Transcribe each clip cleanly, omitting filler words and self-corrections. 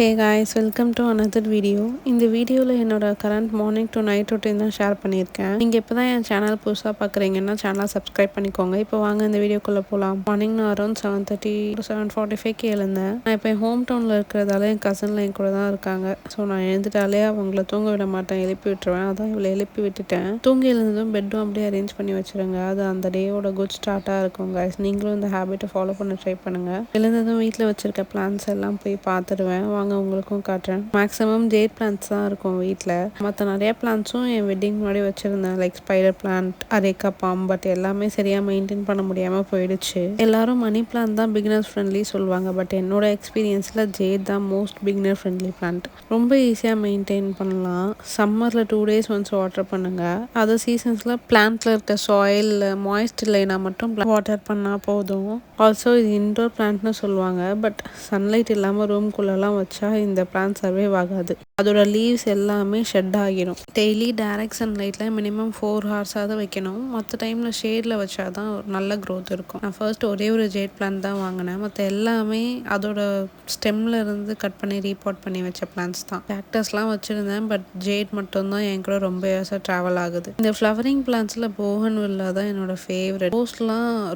Hey guys, welcome to another video. இந்த வீடியோவில் என்னோட current morning to night routine தான் ஷேர் பண்ணியிருக்கேன். நீங்கள் இப்போ தான் என் சேனல் புதுசாக பார்க்குறீங்கன்னா சேனலை சப்ஸ்கிரைப் பண்ணிக்கோங்க. இப்போ வாங்க இந்த வீடியோக்குள்ளே போகலாம். மார்னிங் நான் அரௌண்ட் 7:30 7:45க்கு எழுந்தேன். நான் இப்போ என் ஹோம் டவுனில் இருக்கிறதால என் கசனில் என் கூட தான் இருக்காங்க. ஸோ நான் எழுந்துட்டாலே அவங்கள தூங்க விட மாட்டேன், எழுப்பி விட்டுருவேன். அதான் இவ்வளோ எழுப்பி விட்டுட்டேன். தூங்கி எழுந்ததும் பெட்டும் அப்படியே அரேஞ்ச் பண்ணி வச்சுருங்க. அது அந்த டேயோட குட் ஸ்டார்ட்டாக இருக்கும் காய்ஸ். நீங்களும் இந்த ஹேபிட்டை ஃபாலோ பண்ண ட்ரை பண்ணுங்கள். எழுந்ததும் வீட்டில் வச்சுருக்க பிளான்ஸ் எல்லாம் போய் பார்த்துடுவேன். வாங்க உங்களுக்கும் காட்டுறேன். மேக்ஸிமம் ஜேட் பிளான்ட்ஸ் தான் இருக்கும் வீட்டில். மற்ற நிறைய பிளான்ட்ஸும் என் வெட்டிங் முன்னாடி வச்சுருந்தேன், like spider plant, areca palm. But எல்லாமே சரியாக மெயின்டைன் பண்ண முடியாமல் போயிடுச்சு. எல்லாரும் மணி பிளான்ட் தான் பிகினர்ஸ் ஃப்ரெண்ட்லி சொல்லுவாங்க. பட் என்னோட எக்ஸ்பீரியன்ஸில் ஜேட் தான் மோஸ்ட் பிகினர் ஃப்ரெண்ட்லி பிளான்ட். ரொம்ப ஈஸியாக மெயின்டைன் பண்ணலாம். சம்மரில் 2 days ஒன்ஸ் வாட்டர் பண்ணுங்கள். அதர் சீசன்ஸில் பிளான்ட்டில் இருக்க சாயில் மாய்ஸ்ட் இல்லைனா மட்டும் வாட்டர் பண்ணால் போதும். ஆல்சோ இது இன்டோர் பிளான்ட்னு சொல்லுவாங்க. பட் சன்லைட் இல்லாமல் ரூம்குள்ளெல்லாம் வச்சா இந்த பிளான்ட் சர்வைவ் ஆகாது. அதோட லீவ்ஸ் எல்லாமே ஷெட் ஆகிடும். டெய்லி டைரக்ட் சன்லைட்டில் மினிமம் 4 hours வைக்கணும். மற்ற டைமில் ஷேடில் வச்சா தான் ஒரு நல்ல க்ரோத் இருக்கும். நான் ஃபர்ஸ்ட் ஒரே ஒரு ஜேட் பிளான்ட் தான் வாங்கினேன். மற்ற எல்லாமே அதோட ஸ்டெம்மில் இருந்து கட் பண்ணி ரீபாட் பண்ணி வச்ச பிளான்ட்ஸ் தான். கேக்டஸ்லாம் வச்சுருந்தேன். பட் ஜேட் மட்டும்தான் என் கூட ரொம்ப இயர்ஸாக ட்ராவல் ஆகுது. இந்த ஃப்ளவரிங் பிளான்ட்ஸில் போகன்வில்லா தான் என்னோட ஃபேவரட்.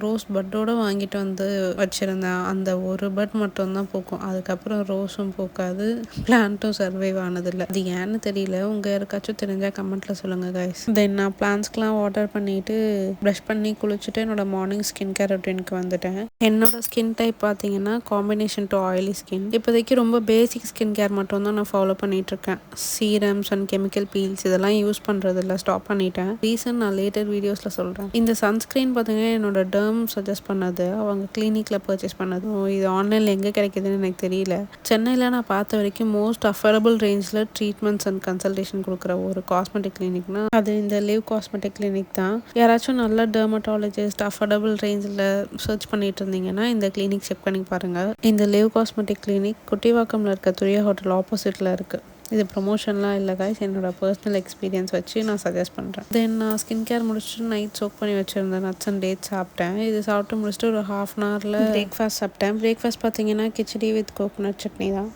ரோஸ் பட்டோட வாங்கிட்டு வந்து வச்சுருந்தேன். அந்த ஒரு பட் மட்டும்தான் பூக்கும். அதுக்கப்புறம் ரோஸும் பூக்காது, பிளான்ட்டும் சர்வைவ் ஆனதில்லை. அது ஏன்னு தெரியல. உங்கள் யாருக்காச்சும் தெரிஞ்சால் கமெண்ட்டில் சொல்லுங்கள் கைஸ். தென் நான் பிளான்ட்ஸ்க்கெலாம் வாட்டர் பண்ணிவிட்டு ப்ரஷ் பண்ணி குளிச்சுட்டு என்னோட மார்னிங் ஸ்கின் கேர் ரொட்டீனுக்கு வந்துட்டேன். என்னோட ஸ்கின் டைப் பார்த்தீங்கன்னா காம்பினேஷன் டு ஆயிலி ஸ்கின். இப்போதைக்கு ரொம்ப பேசிக் ஸ்கின் கேர் மட்டும் தான் நான் ஃபாலோ பண்ணிகிட்ருக்கேன். சீரம்ஸ் அண்ட் கெமிக்கல் பீல்ஸ் இதெல்லாம் யூஸ் பண்ணுறதில்ல, ஸ்டாப் பண்ணிட்டேன். ரீசன் நான் லேட்டர் வீடியோஸில் சொல்கிறேன். இந்த சன்ஸ்க்ரீன் பார்த்தீங்கன்னா என்னோட டெர்ம் சஜஸ்ட் பண்ணது, அவங்க கிளினிக்கில் பர்ச்சேஸ் பண்ணது. இது ஆன்லைனில் எங்கே கிடைக்குதுன்னு எனக்கு தெரியல. சென்னையில் நான் பார்த்த வரைக்கும் மோஸ்ட் அஃபோர்டபுள் ரேஞ்சில் ட்ரீட்மெண்ட்ஸ் அண்ட் கன்சல்டேஷன் கொடுக்குற ஒரு காஸ்மெட்டிக் கிளினிக்னா அது இந்த லிவ் காஸ்மெட்டிக் கிளினிக் தான். யாராச்சும் நல்ல டெர்மட்டாலஜிஸ்ட் அஃபோர்டபுள் ரேஞ்சில் சர்ச் பண்ணிட்டு இருந்தீங்கன்னா இந்த கிளினிக் செக் பண்ணி பாருங்கள். இந்த லிவ் காஸ்மெட்டிக் கிளினிக் குட்டிவாக்கமில் இருக்க துரியா ஹோட்டல் ஆப்போசிட்டில் இருக்குது. இது ப்ரொமோஷன்லாம் இல்லை கைஸ், என்னோட பர்சனல் எக்ஸ்பீரியன்ஸ் வச்சு நான் சஜஸ்ட் பண்ணுறேன். தென் நான் ஸ்கின் கேர் முடிச்சுட்டு நைட் சோக் பண்ணி வச்சுருந்தேன். நட்ஸ் அண்ட் டேட்ஸ் சாப்பிட்டேன். இது சாப்பிட்டு முடிச்சுட்டு ஒரு 1/2 hourல பிரேக்ஃபாஸ்ட் சாப்பிட்டேன். பிரேக்ஃபாஸ்ட் பார்த்தீங்கன்னா கிச்சடி வித் கோகோனட் சட்னி தான்.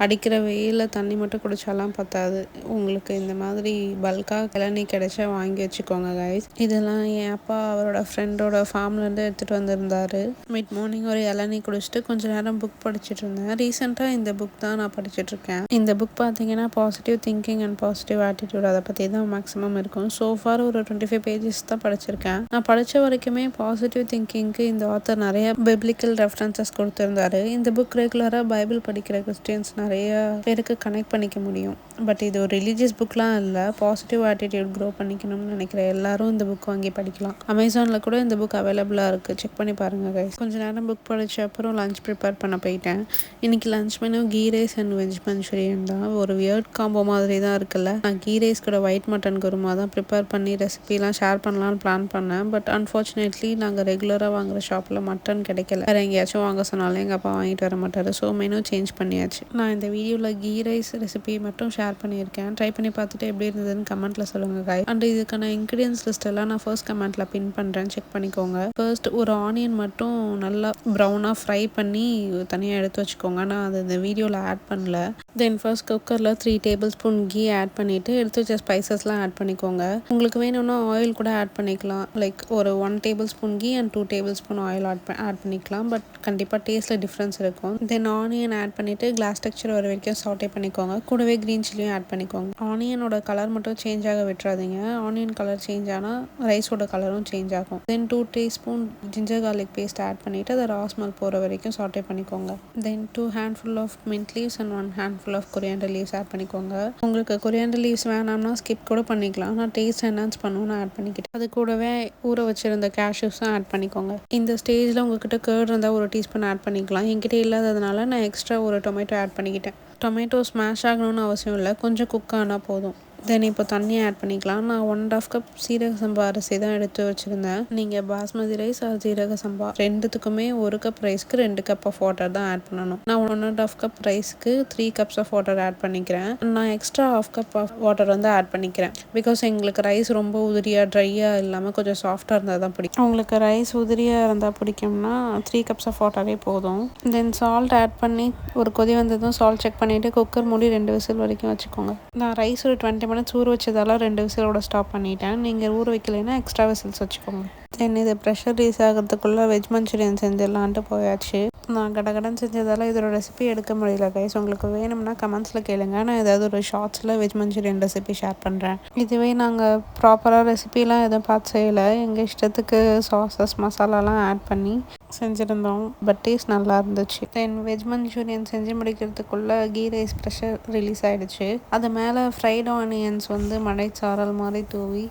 அடிக்கிற வெயிலில் தண்ணி மட்டும் குடித்தாலாம் பத்தாது. உங்களுக்கு இந்த மாதிரி பல்காக இளநீ கிடைச்சா வாங்கி வச்சுக்கோங்க கைஸ். இதெல்லாம் என் அப்பா அவரோட ஃப்ரெண்டோட ஃபார்ம்லேருந்து எடுத்துகிட்டு வந்திருந்தார். மிட் மார்னிங் ஒரு இளநீ குடிச்சிட்டு கொஞ்சம் நேரம் புக் படிச்சுட்டு இருந்தேன். ரீசெண்டாக இந்த புக் தான் நான் படிச்சுட்ருக்கேன். இந்த புக் பார்த்தீங்கன்னா positive thinking and positive attitude, அதை பற்றி தான் மேக்ஸிமம் இருக்கும். சோஃபார் ஒரு 25 pages தான் படிச்சிருக்கேன். நான் படித்த வரைக்குமே பாசிட்டிவ் திங்கிங்க்கு இந்த ஆத்தர் நிறைய பிப்ளிக்கல் ரெஃபரன்சஸ் கொடுத்துருந்தாரு. இந்த புக் ரெகுலராக பைபிள் படிக்கிற கிறிஸ்டியன்ஸ் நிறைய பேருக்கு கனெக்ட் பண்ணிக்க முடியும். பட் இது ஒரு ரிலீஜியஸ் புக்லாம் இல்லை. பாசிட்டிவ் ஆட்டிடியூட் க்ரோ பண்ணிக்கணும்னு நினைக்கிற எல்லாரும் இந்த புக் வாங்கி படிக்கலாம். அமேசானில் கூட இந்த புக் அவைலபிளாக இருக்குது, செக் பண்ணி பாருங்கள் கைஸ். கொஞ்சம் நேரம் புக் படித்த அப்புறம் லஞ்ச் ப்ரிப்பேர் பண்ண போயிட்டேன். இன்றைக்கி lunch menu ghee rice and veg manchurian தான். ஒரு வியர்ட் காம்போ மாதிரி தான் இருக்குல்ல. நான் கீ ரைஸ் கூட ஒயிட் மட்டன் குருமா தான் ப்ரிப்பேர் பண்ணி ரெசிபிலாம் ஷேர் பண்ணலான்னு பிளான் பண்ணேன். பட் அன்ஃபார்ச்சுனேட்லி நாங்கள் ரெகுலராக வாங்குகிற ஷாப்பில் மட்டன் கிடைக்கல. வேறு எங்கேயாச்சும் வாங்க சொன்னாலும் எங்கள் அப்பா வாங்கிட்டு வர மாட்டார். ஸோ மெனு சேஞ்ச் பண்ணியாச்சு. நான் இந்த வீடியோவில் கீ ரைஸ் ரெசிபி மட்டும் ஷேர் பண்ணியிருக்கேன். ட்ரை பண்ணி பார்த்துட்டு எப்படி இருந்ததுன்னு கமெண்ட்டில் சொல்லுங்கள் காய். அண்ட் இதுக்கான இன்க்ரீடியன்ஸ் லிஸ்ட் எல்லாம் நான் ஃபர்ஸ்ட் கமெண்ட்டில் பின் பண்ணுறேன், செக் பண்ணிக்கோங்க. ஃபர்ஸ்ட் ஒரு ஆனியன் மட்டும் நல்லா ப்ரௌனாக ஃப்ரை பண்ணி தனியாக எடுத்து வச்சுக்கோங்க. நான் அது இந்த வீடியோவில் ஆட் பண்ணல. தென் ஃபர்ஸ்ட் குக்கரில் 3 tablespoon கீ ஆட் பண்ணிவிட்டு எடுத்து வச்ச ஸ்பைசஸ்லாம் ஆட் பண்ணிக்கோங்க. உங்களுக்கு வேணும்னா ஆயில் கூட ஆட் பண்ணிக்கலாம். லைக் ஒரு 1 tablespoon ghee and 2 tablespoon oil add பண்ணிக்கலாம். பட் கண்டிப்பாக டேஸ்ட்டில் டிஃப்ரென்ஸ் இருக்கும். தென் ஆனியன் ஆட் பண்ணிவிட்டு கிளாஸ் டெக்ஸ்சர் வர வரைக்கும் சாட்டே பண்ணிக்கோங்க. கூடவே க்ரீன் சில்லியும் ஆட் பண்ணிக்கோங்க. ஆனியனோட கலர் மட்டும் சேஞ்ச் ஆக விட்டுறாதீங்க. ஆனியன் கலர் சேஞ்ச் ஆனால் ரைஸோட கலரும் சேஞ்ச் ஆகும். Then 2 teaspoon ginger garlic paste add பண்ணிவிட்டு அதை ரா ஸ்மெல் போகிற வரைக்கும் சாட்டே பண்ணிக்கோங்க. Then 2 handful of mint leaves and 1 handful of coriander leaves add பண்ணிக்கோங்க. உங்களுக்கு கொரியாண்டர் லீவ்ஸ் வேணாம்னா ஸ்கிப் கூட பண்ணிக்கலாம். நான் டேஸ்ட் என்ஹான்ஸ் பண்ணணும்னு ஆட் பண்ணிக்கிட்டேன். அது கூடவே ஊற வச்சிருந்த கேஷ்யூஸும் ஆட் பண்ணிக்கோங்க. இந்த ஸ்டேஜில் உங்ககிட்ட கர்ட் இருந்தால் 1 teaspoon ஆட் பண்ணிக்கலாம். என்கிட்ட இல்லாததுனால நான் எக்ஸ்ட்ரா ஒரு டொமேட்டோ ஆட் பண்ணிக்கிட்டேன். டொமேட்டோ ஸ்மாஷ் ஆகணும்னு அவசியம் இல்லை, கொஞ்சம் குக் ஆனால் போதும். தென் இப்போ தண்ணி ஆட் பண்ணிக்கலாம். நான் 1.5 கப் சீரக சம்பா அரிசி தான் எடுத்து வச்சுருந்தேன். நீங்கள் பாஸ்மதி ரைஸ் ஆர் சீரக சம்பா ரெண்டுத்துக்குமே 1 கப் ரைஸ்க்கு 2 கப் ஆஃப் வாட்டர் தான் ஆட் பண்ணணும். நான் 1.5 கப் ரைஸ்க்கு 3 கப்ஸ் ஆஃப் வாட்டர் ஆட் பண்ணிக்கிறேன். நான் எக்ஸ்ட்ரா 1/2 கப் ஆஃப் வாட்டர் வந்து ஆட் பண்ணிக்கிறேன். பிகாஸ் எங்களுக்கு ரைஸ் ரொம்ப உதிரியாக ட்ரையாக இல்லாமல் கொஞ்சம் சாஃப்டாக இருந்தால் தான் பிடிக்கும். உங்களுக்கு ரைஸ் உதிரியாக இருந்தால் பிடிக்கும்னா 3 கப்ஸ் ஆஃப் வாட்டரே போதும். தென் சால்ட் ஆட் பண்ணி ஒரு கொதி வந்ததும் சால்ட் செக் பண்ணிவிட்டு குக்கர் மூடி 2 விசில் வரைக்கும் வச்சுக்கோங்க. நான் ரைஸ் ஒரு 20 மினிட்ஸ் ஊற வச்சதால 2 விசிலோட ஸ்டாப் பண்ணிட்டேன். நீங்கள் ஊற வைக்கலைன்னா எக்ஸ்ட்ரா விசில்ஸ் வச்சுக்கோங்க. தென் இது ப்ரெஷர் ரீஸ் ஆகிறதுக்குள்ளே வெஜ் மஞ்சூரியன் செஞ்சிடலான்ட்டு போயாச்சு. நான் கடகடன் செஞ்சதால் இதோட ரெசிபி எடுக்க முடியல கைஸ். உங்களுக்கு வேணும்னா கமெண்ட்ஸில் கேளுங்க. நான் ஏதாவது ஒரு ஷார்ட்ஸில் வெஜ் மஞ்சூரியன் ரெசிபி ஷேர் பண்ணுறேன். இதுவே நாங்கள் ப்ராப்பராக ரெசிபிலாம் எதுவும் பார்த்து செய்யலை. எங்கள் இஷ்டத்துக்கு சாஸஸ் மசாலாலாம் ஆட் பண்ணி செஞ்சுருந்தோம். பட் டேஸ்ட் நல்லா இருந்துச்சு. தென் வெஜ் மஞ்சூரியன் செஞ்சு முடிக்கிறதுக்குள்ளே கீ ரைஸ் ப்ரெஷர் ரிலீஸ் ஆகிடுச்சு. அது மேலே ஃப்ரைட் ஆனியன்ஸ் வந்து மழைச்சாரல் மாதிரி தூவி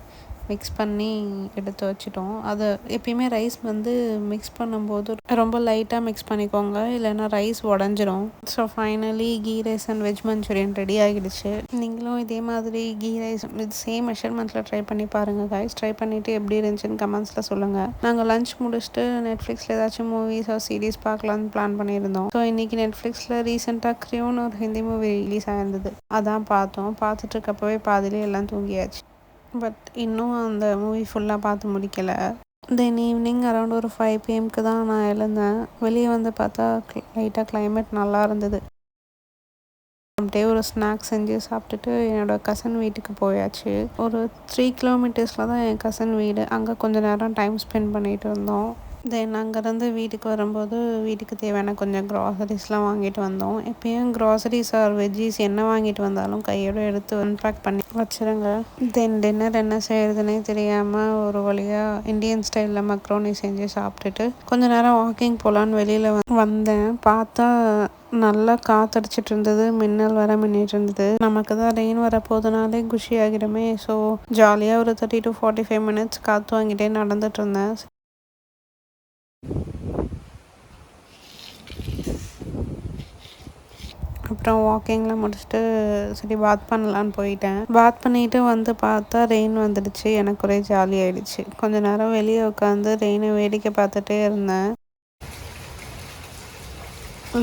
மிக்ஸ் பண்ணி எடுத்து வச்சிட்டோம். அதை எப்பயுமே ரைஸ் வந்து மிக்ஸ் பண்ணும்போது ரொம்ப லைட்டாக மிக்ஸ் பண்ணிக்கோங்க, இல்லைன்னா ரைஸ் உடஞ்சிரும். So finally ghee rice and veg Manchurian ready ஆகிடுச்சு. நீங்களும் இதே மாதிரி கீ ரைஸ் வித் சேம் மெஷர்மெண்ட்டில் ட்ரை பண்ணி பாருங்கள் கைஸ். ட்ரை பண்ணிவிட்டு எப்படி இருந்துச்சுன்னு கமெண்ட்ஸில் சொல்லுங்கள். நாங்கள் லஞ்ச் முடிச்சுட்டு நெட்ஃப்ளிக்ஸில் ஏதாச்சும் மூவிஸ் ஆர் சீரீஸ் பார்க்கலான்னு பிளான் பண்ணியிருந்தோம். ஸோ இன்றைக்கி நெட்ஃப்ளிக்ஸில் ரீசெண்டாக க்ரியோன்னு ஒரு ஹிந்தி மூவி ரிலீஸ் ஆகிருந்தது. அதான் பார்த்தோம். பார்த்துட்டு இருக்கப்பவே பாதிலே எல்லாம் தூங்கியாச்சு. பட் இன்னும் அந்த மூவி ஃபுல்லாக பார்த்து முடிக்கலை. தென் ஈவினிங் அரௌண்ட் ஒரு 5 PM தான் நான் எழுந்தேன். வெளியே வந்து பார்த்தா லைட்டாக கிளைமேட் நல்லா இருந்தது. அப்படியே ஒரு ஸ்நாக்ஸ் செஞ்சு சாப்பிட்டுட்டு என்னோடய கசன் வீட்டுக்கு போயாச்சு. ஒரு 3 கிலோமீட்டர்ஸில் தான் என் கசன் வீடு. அங்கே கொஞ்சம் நேரம் டைம் ஸ்பெண்ட் பண்ணிகிட்டு இருந்தோம். தென் அங்கேருந்து வீட்டுக்கு வரும்போது வீட்டுக்கு தேவையான கொஞ்சம் க்ராசரிஸ்லாம் வாங்கிட்டு வந்தோம். எப்பயும் க்ராசரிஸ் ஆர் வெஜ்ஜீஸ் என்ன வாங்கிட்டு வந்தாலும் கையோடு எடுத்து அன்பேக் பண்ணி வச்சுருங்க. தென் டின்னர் என்ன செய்கிறதுனே தெரியாமல் ஒரு வழியாக இந்தியன் ஸ்டைலில் மக்ரோனி செஞ்சு சாப்பிட்டுட்டு கொஞ்சம் நேரம் வாக்கிங் போகலான்னு வெளியில் வந்தேன். பார்த்தா நல்லா காத்தடிச்சிட்டு இருந்தது, மின்னல் வர மின்னிட்டு இருந்தது. நமக்கு தான் ரெயின் வர போதுனாலே குஷி ஆகிடுமே. ஸோ ஜாலியாக ஒரு 30 to 45 மினிட்ஸ் காற்று வாங்கிட்டே நடந்துட்டு இருந்தேன். அப்புறம் வாக்கிங்லாம் முடிச்சுட்டு சரி பாத் பண்ணலான்னு போயிட்டேன். பாத் பண்ணிட்டு வந்து பார்த்தா ரெயின் வந்துடுச்சு. எனக்கு ஒரே ஜாலி ஆகிடுச்சு. கொஞ்ச நேரம் வெளியே உட்காந்து ரெயினை வேடிக்கை பார்த்துட்டே இருந்தேன்.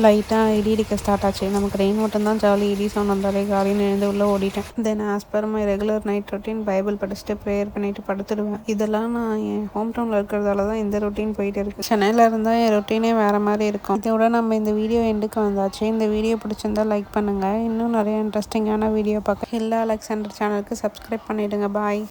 லைட்டாக இடி இடிக்க ஸ்டார்ட் ஆச்சு. நமக்கு ரெயின் மட்டும்தான் ஜாலி. இடி சவுண்ட் வந்தாலே காலையில் எழுந்து உள்ளே ஓடிட்டேன். Then as per my regular night routine Bible படிச்சுட்டு ப்ரேயர் பண்ணிவிட்டு படுத்துடுவேன். இதெல்லாம் நான் என் ஹோம் டவுனில் இருக்கிறதால தான் இந்த ரொட்டீன் போயிட்டு இருக்குது. சென்னையில் இருந்தால் என் ரொட்டீனே வேறு மாதிரி இருக்கும். இதோட நம்ம இந்த வீடியோ எண்டுக்கு வந்தாச்சு. இந்த வீடியோ பிடிச்சிருந்தால் லைக் பண்ணுங்கள். இன்னும் நிறைய இன்ட்ரெஸ்டிங்கான வீடியோ பார்க்க ஹில்லா அலெக்சாண்டர் சேனலுக்கு சப்ஸ்கிரைப் பண்ணிவிடுங்க. பாய்.